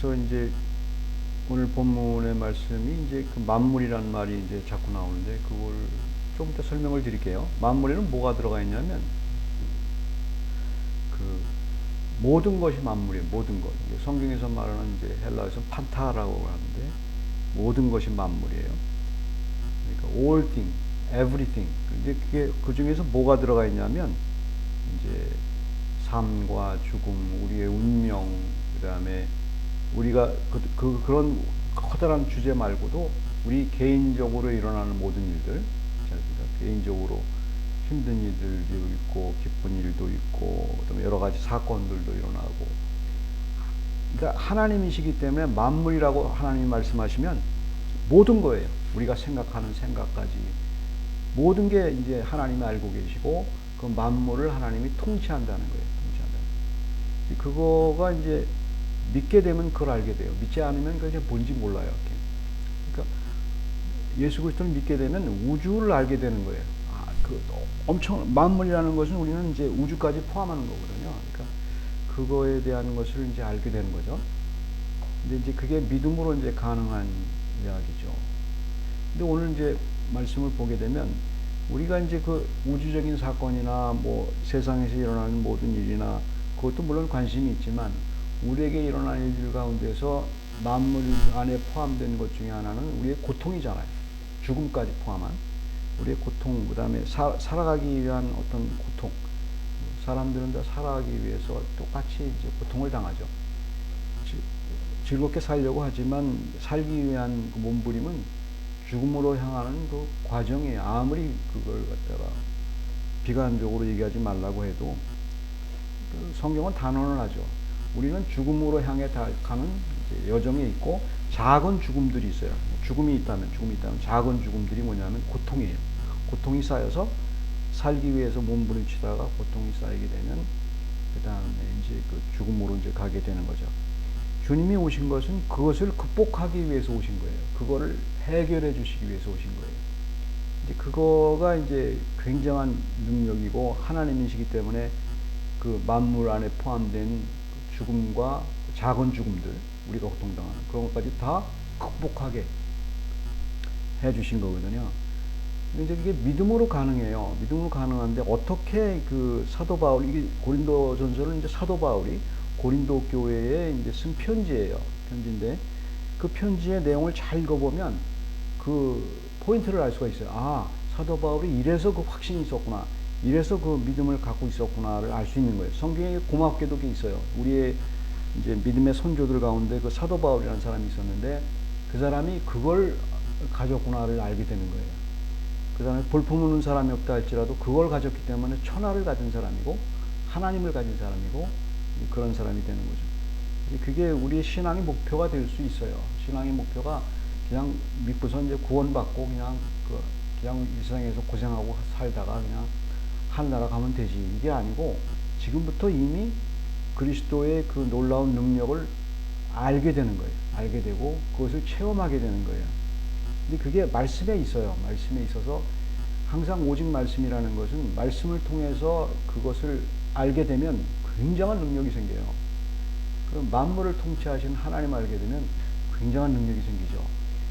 그래서 이제 오늘 본문의 말씀이 이제 그 만물이라는 말이 이제 자꾸 나오는데 그걸 좀 이따 설명을 드릴게요. 만물에는 뭐가 들어가 있냐면 그 모든 것이 만물이에요. 모든 것. 성경에서 말하는 이제 헬라에서 판타라고 하는데 모든 것이 만물이에요. 그러니까 all thing, everything. 근데 그게 그 중에서 뭐가 들어가 있냐면 이제 삶과 죽음, 우리의 운명, 그다음에 우리가 그런 커다란 주제 말고도 우리 개인적으로 일어나는 모든 일들, 개인적으로 힘든 일들도 있고 기쁜 일도 있고 그다음에 여러 가지 사건들도 일어나고. 그러니까 하나님이시기 때문에 만물이라고 하나님이 말씀하시면 모든 거예요. 우리가 생각하는 생각까지 모든 게 이제 하나님이 알고 계시고 그 만물을 하나님이 통치한다는 거예요. 통치한다는. 그거가 이제 믿게 되면 그걸 알게 돼요. 믿지 않으면 그게 뭔지 몰라요. 그러니까 예수 그리스도를 믿게 되면 우주를 알게 되는 거예요. 그 엄청 만물이라는 것은 우리는 이제 우주까지 포함하는 거거든요. 그러니까 그거에 대한 것을 이제 알게 되는 거죠. 근데 이제 그게 믿음으로 이제 가능한 이야기죠. 근데 오늘 이제 말씀을 보게 되면 우리가 이제 그 우주적인 사건이나 뭐 세상에서 일어나는 모든 일이나 그것도 물론 관심이 있지만 우리에게 일어나는 일들 가운데서 만물 안에 포함된 것 중에 하나는 우리의 고통이잖아요. 죽음까지 포함한 우리의 고통, 그 다음에 살아가기 위한 어떤 고통. 사람들은 다 살아가기 위해서 똑같이 이제 고통을 당하죠. 즐겁게 살려고 하지만 살기 위한 그 몸부림은 죽음으로 향하는 그 과정이에요. 아무리 그걸 갖다가 비관적으로 얘기하지 말라고 해도 성경은 단언을 하죠. 우리는 죽음으로 향해 가는 여정에 있고 작은 죽음들이 있어요. 죽음이 있다면 작은 죽음들이 뭐냐면 고통이에요. 고통이 쌓여서 살기 위해서 몸부림치다가 고통이 쌓이게 되면 그 다음에 이제 그 죽음으로 이제 가게 되는 거죠. 주님이 오신 것은 그것을 극복하기 위해서 오신 거예요. 그거를 해결해 주시기 위해서 오신 거예요. 이제 그거가 이제 굉장한 능력이고 하나님이시기 때문에 그 만물 안에 포함된 죽음과 작은 죽음들, 우리가 고통당하는 그런 것까지 다 극복하게 해 주신 거거든요. 근데 이제 그게 믿음으로 가능해요. 믿음으로 가능한데 어떻게 그 사도 바울, 이게 고린도 전서는 이제 사도 바울이 고린도 교회에 이제 쓴 편지예요. 편지인데 그 편지의 내용을 잘 읽어보면 그 포인트를 알 수가 있어요. 사도 바울이 이래서 그 확신이 있었구나. 이래서 그 믿음을 갖고 있었구나를 알 수 있는 거예요. 성경에 고맙게도 게 있어요. 우리의 이제 믿음의 선조들 가운데 그 사도 바울이라는 사람이 있었는데 그 사람이 그걸 가졌구나를 알게 되는 거예요. 그 다음에 볼품없는 사람이 없다 할지라도 그걸 가졌기 때문에 천하를 가진 사람이고 하나님을 가진 사람이고 그런 사람이 되는 거죠. 그게 우리의 신앙의 목표가 될 수 있어요. 신앙의 목표가 그냥 믿고서 이제 구원받고 그냥 이 세상에서 고생하고 살다가 그냥 하늘나라 가면 되지. 이게 아니고 지금부터 이미 그리스도의 그 놀라운 능력을 알게 되는 거예요. 알게 되고 그것을 체험하게 되는 거예요. 근데 그게 말씀에 있어요. 말씀에 있어서 항상 오직 말씀이라는 것은 말씀을 통해서 그것을 알게 되면 굉장한 능력이 생겨요. 그럼 만물을 통치하신 하나님 알게 되면 굉장한 능력이 생기죠.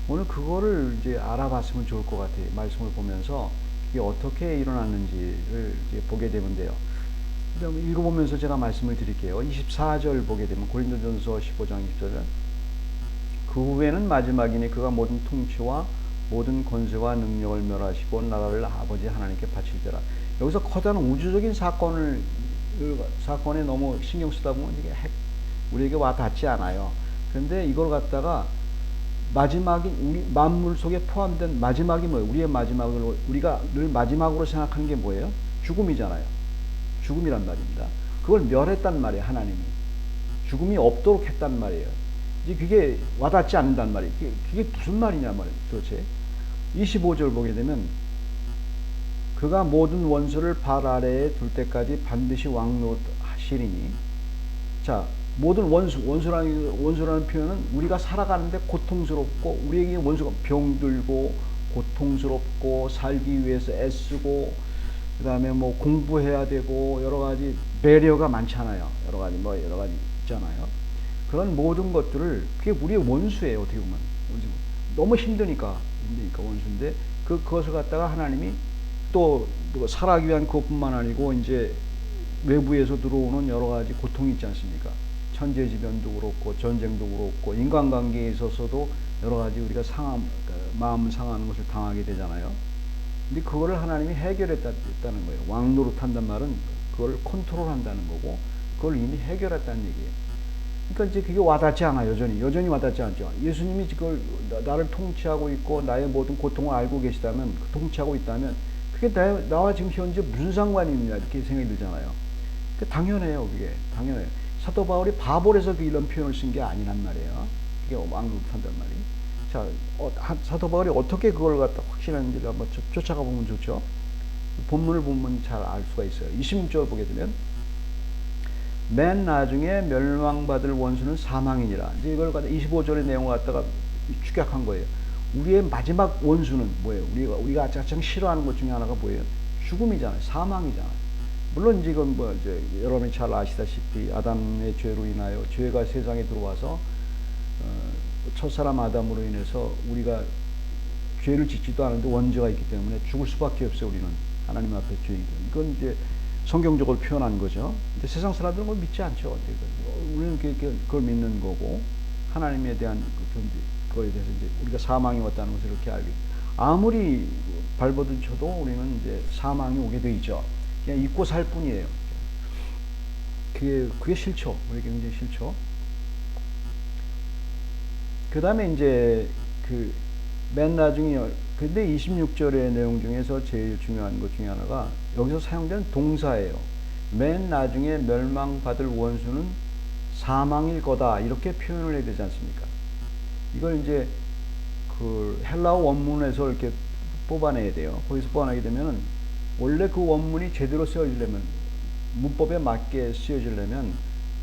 오늘 그거를 이제 알아봤으면 좋을 것 같아요. 말씀을 보면서 이게 어떻게 일어났는지를 이제 보게 되면 돼요. 읽어보면서 제가 말씀을 드릴게요. 24절 보게 되면 고린도전서 15장 24절. 그 후에는 마지막이니 그가 모든 통치와 모든 권세와 능력을 멸하시고 나라를 아버지 하나님께 바칠때라. 여기서 커다란 우주적인 사건에 너무 신경 쓰다 보면 이게 우리에게 와 닿지 않아요. 그런데 이걸 갖다가 마지막인 우리 만물 속에 포함된 마지막이 뭐예요? 우리의 마지막을 우리가 늘 마지막으로 생각하는 게 뭐예요? 죽음이잖아요. 죽음이란 말입니다. 그걸 멸했단 말이에요. 하나님이 죽음이 없도록 했단 말이에요. 이제 그게 와닿지 않는단 말이에요. 그게 무슨 말이냐 말이에요. 도대체 25절 보게 되면 그가 모든 원수를 발 아래에 둘 때까지 반드시 왕노하시리니. 자, 모든 원수라는 표현은 우리가 살아가는데 고통스럽고 우리에게 원수가 병들고 고통스럽고 살기 위해서 애쓰고 그 다음에 뭐 공부해야 되고 여러 가지 배려가 많잖아요. 여러 가지 있잖아요. 그런 모든 것들을 그게 우리의 원수예요. 어떻게 보면 원수. 너무 힘드니까 원수인데 그것을 갖다가 하나님이 또 살아가기 위한 그것뿐만 아니고 이제 외부에서 들어오는 여러 가지 고통이 있지 않습니까? 천재지변도 그렇고 전쟁도 그렇고 인간관계에 있어서도 여러 가지 우리가 마음 상하는 것을 당하게 되잖아요. 근데 그거를 하나님이 해결했다는 거예요. 왕노릇한단 말은 그걸 컨트롤한다는 거고 그걸 이미 해결했다는 얘기예요. 그러니까 이제 그게 와닿지 않아. 여전히 와닿지 않죠. 예수님이 그걸 나를 통치하고 있고 나의 모든 고통을 알고 계시다면 통치하고 있다면 그게 나와 지금 현재 무슨 상관이 있냐 이렇게 생각이 들잖아요. 당연해요. 그게 당연해요. 사도 바울이 바볼에서 이런 표현을 쓴 게 아니란 말이에요. 그게 왕노릇한단 말이. 자, 사도 바울이 어떻게 그걸 갖다 확신하는지를 한번 쫓아가 보면 좋죠. 본문을 보면 잘 알 수가 있어요. 26절 보게 되면 맨 나중에 멸망받을 원수는 사망이니라. 이제 이걸 갖다 25절의 내용을 갖다가 축약한 거예요. 우리의 마지막 원수는 뭐예요? 우리가 가장 싫어하는 것 중에 하나가 뭐예요? 죽음이잖아요. 사망이잖아요. 물론 지금 이제 여러분이 잘 아시다시피 아담의 죄로 인하여 죄가 세상에 들어와서 첫사람 아담으로 인해서 우리가 죄를 짓지도 않은데 원죄가 있기 때문에 죽을 수밖에 없어요. 우리는 하나님 앞에 죄이든. 이건 이제 성경적으로 표현한 거죠. 근데 세상 사람들은 그걸 믿지 않죠. 우리는 그걸 믿는 거고 하나님에 대한 그거에 대해서 이제 우리가 사망이 왔다는 것을 이렇게 알고 아무리 발버둥 쳐도 우리는 이제 사망이 오게 돼 있죠. 그냥 잊고 살 뿐이에요. 그게 싫죠. 우리에게 굉장히 싫죠. 그 다음에 이제 맨 나중에 근데 26절의 내용 중에서 제일 중요한 것 중에 하나가 여기서 사용된 동사예요. 맨 나중에 멸망받을 원수는 사망일 거다 이렇게 표현을 해야 되지 않습니까? 이걸 이제 헬라어 원문에서 이렇게 뽑아내야 돼요. 거기서 뽑아내게 되면은 원래 그 원문이 제대로 쓰여지려면 문법에 맞게 쓰여지려면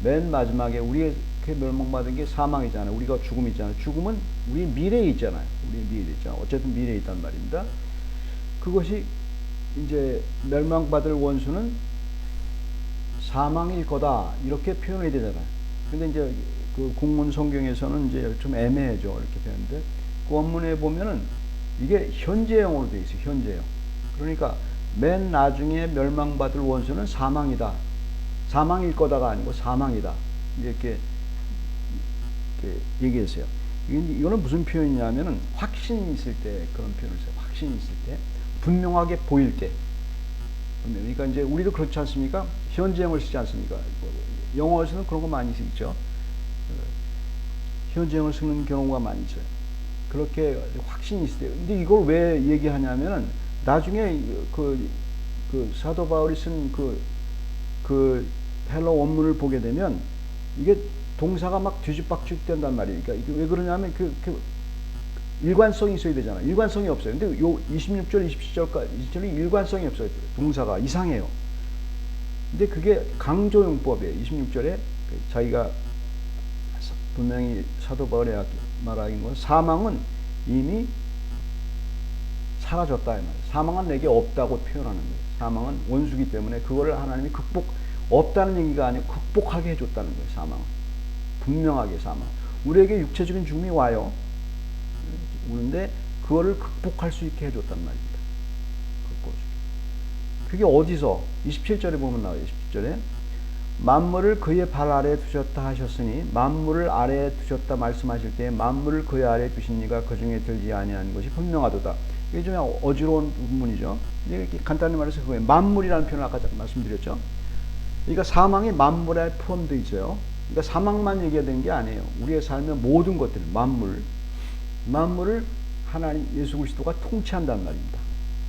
맨 마지막에 우리의 멸망받은 게 사망이잖아요. 우리가 죽음이잖아요. 죽음은 우리 미래에 있잖아요. 우리 미래에 있잖아요. 어쨌든 미래에 있단 말입니다. 그것이 이제 멸망받을 원수는 사망일 거다 이렇게 표현이 되잖아요. 근데 이제 그 공문 성경에서는 이제 좀 애매해져 이렇게 되는데 그 원문에 보면은 이게 현재형으로 되어 있어요. 현재형. 그러니까 맨 나중에 멸망받을 원수는 사망이다. 사망일 거다가 아니고 사망이다. 이렇게 얘기했어요. 이거는 무슨 표현이냐면은 확신이 있을 때 그런 표현을 써요. 확신이 있을 때, 분명하게 보일 때. 그러니까 이제 우리도 그렇지 않습니까? 현재형을 쓰지 않습니까? 영어에서는 그런 거 많이 쓰죠. 현재형을 쓰는 경우가 많이 있어요. 그렇게 확신이 있을 때. 근데 이걸 왜 얘기하냐면은 나중에 사도 바울이 쓴 헬러 원문을 보게 되면 이게 동사가 막 뒤집박죽 된단 말이에요. 그러니까 이게 왜 그러냐면 일관성이 있어야 되잖아요. 일관성이 없어요. 근데 요 26절, 27절까지 일관성이 없어요. 동사가 이상해요. 근데 그게 강조용법이에요. 26절에 자기가 분명히 사도 바울이 말하는 건 사망은 이미 사라졌다 이 말이에요. 사망은 내게 없다고 표현하는 거예요. 사망은 원수기 때문에 그거를 하나님이 없다는 얘기가 아니고 극복하게 해줬다는 거예요. 사망은 분명하게 사망. 우리에게 육체적인 죽음이 와요. 오는데 그거를 극복할 수 있게 해줬단 말입니다. 그게 어디서? 27절에 보면 나와요. 27절에 만물을 그의 발 아래에 두셨다 하셨으니 만물을 아래에 두셨다 말씀하실 때 만물을 그의 아래에 두신 이가 그 중에 들지 아니하는 것이 분명하도다. 이게 좀 어지러운 부분이죠. 이렇게 간단히 말해서 그거예요. 만물이라는 표현을 아까 말씀드렸죠. 그러니까 사망이 만물에 포함되어 있어요. 그러니까 사망만 얘기하는 게 아니에요. 우리의 삶의 모든 것들, 만물을 하나님 예수 그리스도가 통치한단 말입니다.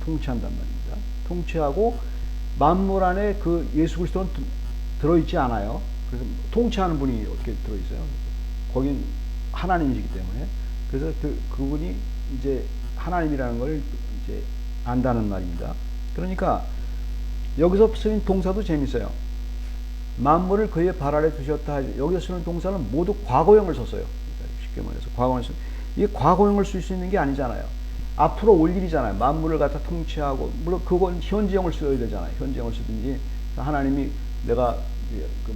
통치한단 말입니다. 통치하고 만물 안에 그 예수 그리스도는 들어있지 않아요. 그래서 통치하는 분이 어떻게 들어있어요? 거긴 하나님이시기 때문에. 그래서 그분이 이제 하나님이라는 걸 이제 안다는 말입니다. 그러니까 여기서 쓰인 동사도 재밌어요. 만물을 그의 발 아래 두셨다. 여기서 쓰는 동사는 모두 과거형을 썼어요. 쉽게 말해서 과거형을 썼어요. 이게 과거형을 쓸 수 있는 게 아니잖아요. 앞으로 올 일이잖아요. 만물을 갖다 통치하고 물론 그건 현재형을 써야 되잖아요. 현재형을 쓰든지 하나님이 내가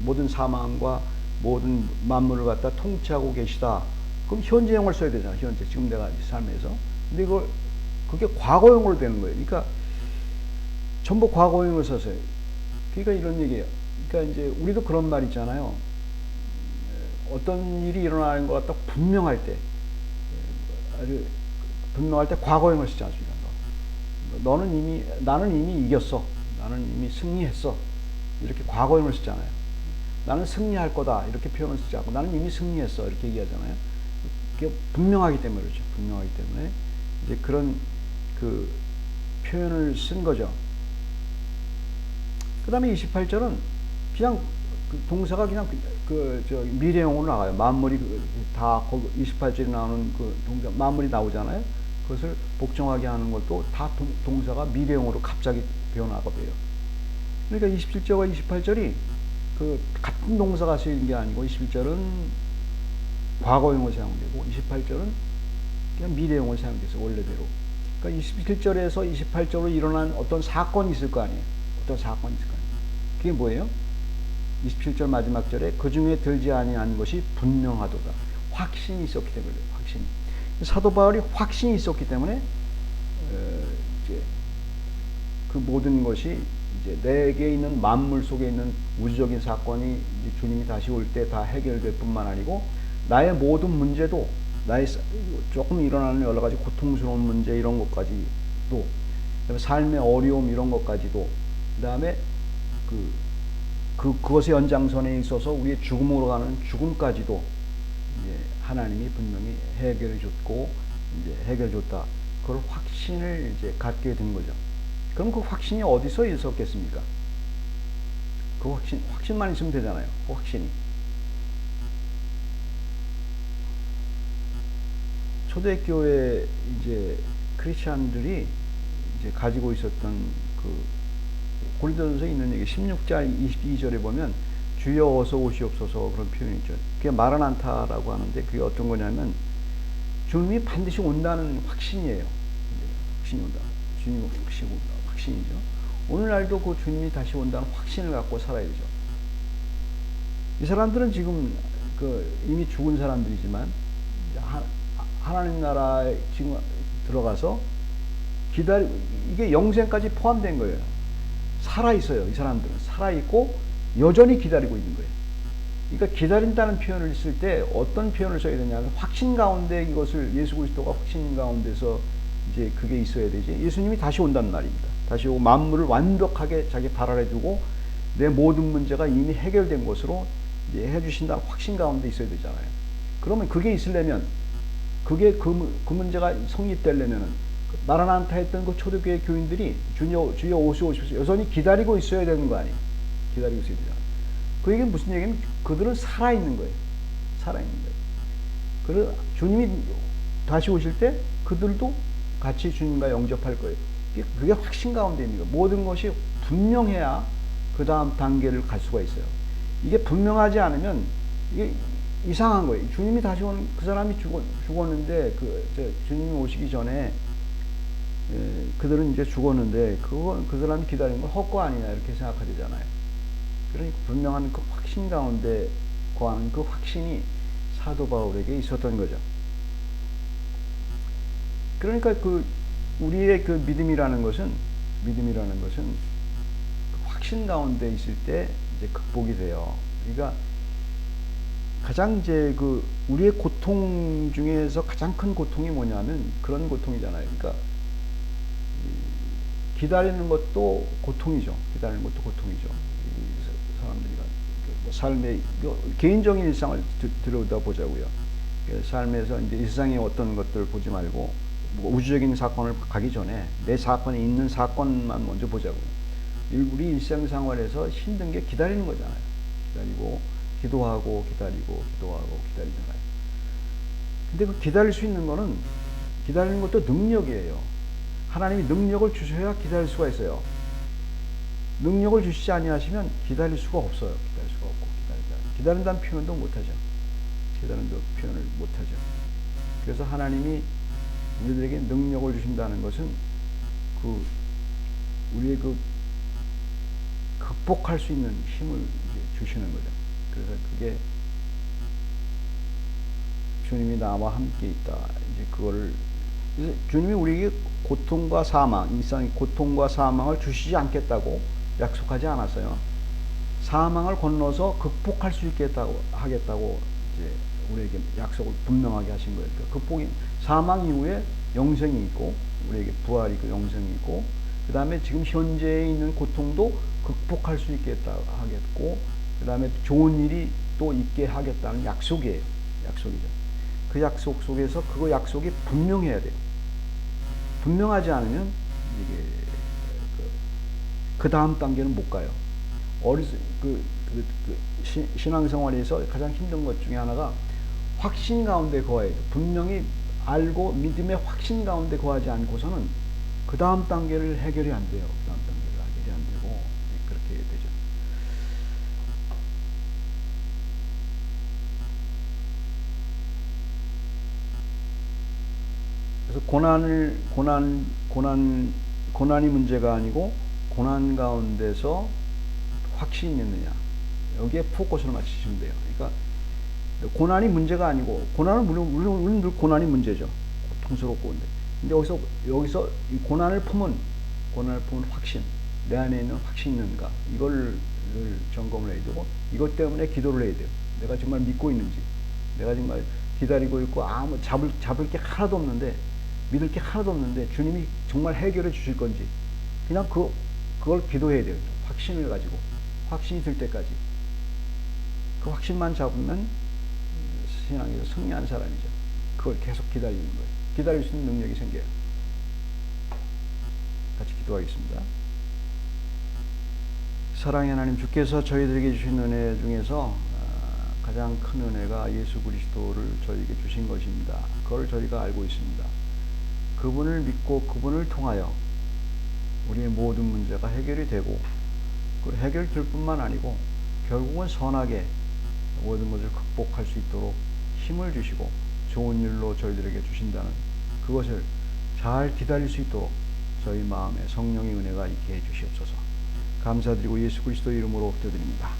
모든 사망과 모든 만물을 갖다 통치하고 계시다. 그럼 현재형을 써야 되잖아. 현재 지금 내가 삶에서. 근데 그게 과거형으로 되는 거예요. 그러니까 전부 과거형을 써서요. 그러니까 이런 얘기예요. 그러니까 이제 우리도 그런 말 있잖아요. 어떤 일이 일어나는 것 같다 분명할 때, 아주 분명할 때 과거형을 쓰지 않습니까? 나는 이미 이겼어. 나는 이미 승리했어. 이렇게 과거형을 쓰잖아요. 나는 승리할 거다. 이렇게 표현을 쓰지 않고 나는 이미 승리했어. 이렇게 얘기하잖아요. 그게 분명하기 때문에 그렇죠. 분명하기 때문에 이제 그런 그 표현을 쓴 거죠. 그 다음에 28절은 그냥 그 동사가 그냥 미래형으로 나가요. 만물이 다 28절에 나오는 그 동사 만물이 나오잖아요. 그것을 복종하게 하는 것도 다 동사가 미래형으로 갑자기 변화가 돼요. 그러니까 27절과 28절이 그 같은 동사가 쓰이는 게 아니고 21절은 과거형으로 사용되고 28절은 그냥 미래형으로 사용돼서 원래대로. 그러니까 27절에서 28절로 일어난 어떤 사건이 있을 거 아니에요. 어떤 사건이 있을 거 아니에요. 그게 뭐예요? 27절 마지막 절에 그 중에 들지 아니한 것이 분명하도다. 확신이 있었기 때문에 확신이. 사도 바울이 확신이 있었기 때문에 이제 그 모든 것이 이제 내게 있는 만물 속에 있는 우주적인 사건이 주님이 다시 올 때 다 해결될 뿐만 아니고 나의 모든 문제도 나의 조금 일어나는 여러 가지 고통스러운 문제 이런 것까지도 그다음에 삶의 어려움 이런 것까지도 그다음에 그것의 연장선에 있어서 우리의 죽음으로 가는 죽음까지도 이제 하나님이 분명히 해결해 줬고 이제 해결해 줬다. 그걸 확신을 이제 갖게 된 거죠. 그럼 그 확신이 어디서 있었겠습니까? 그 확신만 있으면 되잖아요. 그 확신이. 초대교회 이제 크리스찬들이 이제 가지고 있었던 그 고린도전서에 있는 얘기 16장 22절에 보면 주여 어서 오시옵소서 그런 표현이 있죠. 그게 마라난타라고 하는데 그게 어떤 거냐면 주님이 반드시 온다는 확신이에요. 확신이 온다. 주님이 확신이죠. 오늘날도 그 주님이 다시 온다는 확신을 갖고 살아야 되죠. 이 사람들은 지금 이미 죽은 사람들이지만 하나님 나라에 지금 들어가서 이게 영생까지 포함된 거예요. 살아있어요. 이 사람들은 살아있고 여전히 기다리고 있는 거예요. 그러니까 기다린다는 표현을 쓸 때 어떤 표현을 써야 되냐면 확신 가운데 이것을 예수 그리스도가 확신 가운데서 이제 그게 있어야 되지. 예수님이 다시 온다는 말입니다. 다시 오고 만물을 완벽하게 자기 발 아래 두고 내 모든 문제가 이미 해결된 것으로 이제 해주신다는 확신 가운데 있어야 되잖아요. 그러면 그게 있으려면 그게 그 문제가 성립되려면은 마라난타 했던 그 초대교회 교인들이 주여 오시옵소서 여전히 기다리고 있어야 되는 거 아니에요. 기다리고 있어야 되잖아요. 그 얘기는 무슨 얘기냐면 그들은 살아있는 거예요. 살아있는 거예요. 그래서 주님이 다시 오실 때 그들도 같이 주님과 영접할 거예요. 그게 확신 가운데 있는 거예요. 모든 것이 분명해야 그 다음 단계를 갈 수가 있어요. 이게 분명하지 않으면 이게 이상한 거예요. 주님이 다시 오는 그 사람이 죽었는데 주님이 오시기 전에 그들은 이제 죽었는데 그 사람이 기다리는 건 헛거 아니냐 이렇게 생각하잖아요. 그러니까 분명한 그 확신 가운데 거하는 그 확신이 사도 바울에게 있었던 거죠. 그러니까 우리의 그 믿음이라는 것은 그 확신 가운데 있을 때 이제 극복이 돼요. 그러니까 가장 이제 우리의 고통 중에서 가장 큰 고통이 뭐냐면 그런 고통이잖아요. 그러니까 기다리는 것도 고통이죠. 기다리는 것도 고통이죠. 사람들이 삶의 개인적인 일상을 들여다보자고요. 삶에서 이제 일상의 어떤 것들을 보지 말고 우주적인 사건을 가기 전에 내 사건이 있는 사건만 먼저 보자고요. 우리 일상생활에서 힘든 게 기다리는 거잖아요. 기다리고 기도하고 기다리고 기도하고 기다리잖아요. 근데 그 기다릴 수 있는 거는 기다리는 것도 능력이에요. 하나님이 능력을 주셔야 기다릴 수가 있어요. 능력을 주시지 아니하시면 기다릴 수가 없어요. 기다릴 수가 없고 기다린다는 표현도 못하죠. 기다린다는 표현을 못하죠. 그래서 하나님이 우리들에게 능력을 주신다는 것은 우리의 극복할 수 있는 힘을 이제 주시는 거죠. 그래서 그게 주님이 나와 함께 있다. 이제 그거를 주님이 우리에게 고통과 사망, 일상의 고통과 사망을 주시지 않겠다고 약속하지 않았어요. 사망을 건너서 극복할 수 있겠다고 하겠다고 이제 우리에게 약속을 분명하게 하신 거예요. 그러니까 극복이 사망 이후에 영생이 있고 우리에게 부활이 있고 영생이 있고 그 다음에 지금 현재에 있는 고통도 극복할 수 있겠다 하겠고 그 다음에 좋은 일이 또 있게 하겠다는 약속이에요. 약속이죠. 그 약속 속에서 그 약속이 분명해야 돼요. 분명하지 않으면 이게 그 다음 단계는 못 가요. 신앙생활에서 가장 힘든 것 중에 하나가 확신 가운데 거해야 돼요. 분명히 알고 믿음의 확신 가운데 거하지 않고서는 그 다음 단계를 해결이 안 돼요. 그 다음 단계를 해결이 안 되고 그렇게 되죠. 그래서 고난이 문제가 아니고 고난 가운데서 확신이 있느냐 여기에 포커스를 맞추시면 돼요. 그러니까 고난이 문제가 아니고 고난은 물론 늘 고난이 문제죠. 고통스럽고 근데 여기서 이 고난을 품은 확신 내 안에 있는 확신이 있는가 이걸 점검을 해야 되고 이것 때문에 기도를 해야 돼요. 내가 정말 믿고 있는지 내가 정말 기다리고 있고 아무 잡을 게 하나도 없는데 믿을 게 하나도 없는데 주님이 정말 해결해 주실 건지 그냥 그걸 기도해야 돼요. 확신을 가지고 확신이 들 때까지 그 확신만 잡으면 신앙에서 승리한 사람이죠. 그걸 계속 기다리는 거예요. 기다릴 수 있는 능력이 생겨요. 같이 기도하겠습니다. 사랑의 하나님, 주께서 저희들에게 주신 은혜 중에서 가장 큰 은혜가 예수 그리스도를 저희에게 주신 것입니다. 그걸 저희가 알고 있습니다. 그분을 믿고 그분을 통하여 우리의 모든 문제가 해결이 되고 그 해결될 뿐만 아니고 결국은 선하게 모든 것을 극복할 수 있도록 힘을 주시고 좋은 일로 저희들에게 주신다는 그것을 잘 기다릴 수 있도록 저희 마음에 성령의 은혜가 있게 해 주시옵소서. 감사드리고 예수 그리스도 이름으로 기도드립니다.